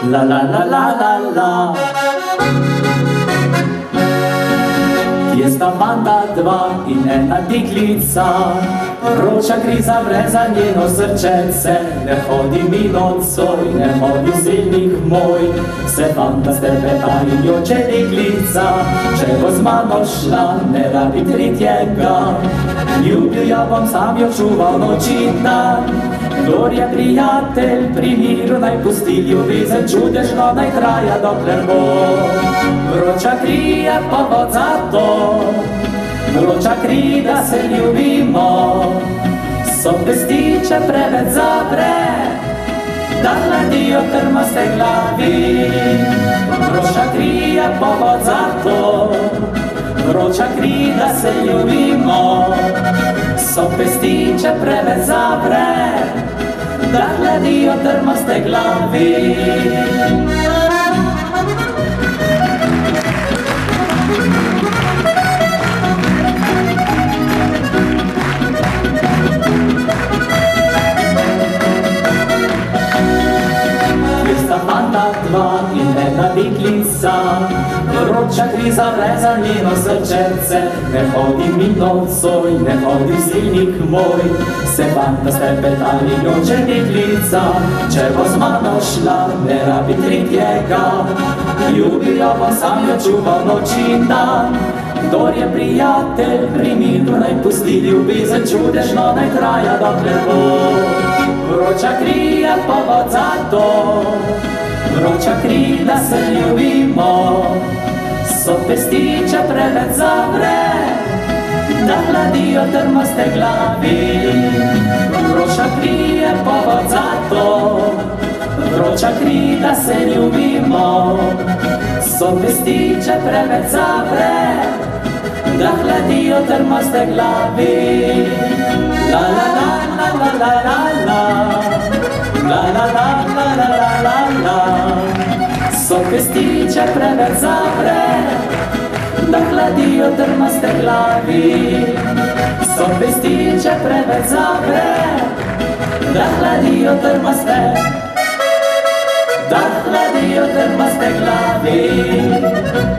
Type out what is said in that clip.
La la la la la la. Sta banda dva in ena deklica, vroča kriza vreza njeno srčece. Ne hodi mi nocoj, ne hodi zilnik moj, se banda stepeta in joče deklica. Če bo z mano šla, ne rabi tretjega, ljubil ja bom, sam jo čuval noč in dan. Kdor je prijatelj, pri miru naj pusti ljubezen, čudežno naj traja dokler bo. Vroča kri je povod za to, vroča kri, da se ljubimo. So pestiče preveč zavre, da hladijo trmaste glavi. Vroča kri je povod za to, vroča kri, da se ljubimo. So pestiče preveč zavre, da hladijo trmaste glavi. Dva in ena deklica, vroča kriza vreza njeno srčece. Ne hodi mi nocoj, ne hodi zilnik moj, se banda stepeta in joče deklica. Če bo z mano šla, ne rabi tretjega, ljubil jo bom, sam jo čuval noč in dan. Kdor je prijatelj, pri miru naj pusti ljubezen, čudežno naj traja dokler bo. Vroča kri je povod za to, vroča kri, da se ljubimo. So pestiče preveč zavre, da hladijo trmaste glavi. Vroča kri je povod za to, vroča kri, da se ljubimo. So pestiče preveč zavre, da hladijo trmaste glavi. La la la la la la la la, la la la la la la la la. So pestiče preveč zavre, da hladijo trmaste glavi. So pestiče preveč zavre, da hladijo trmaste, da hladijo trmaste glavi.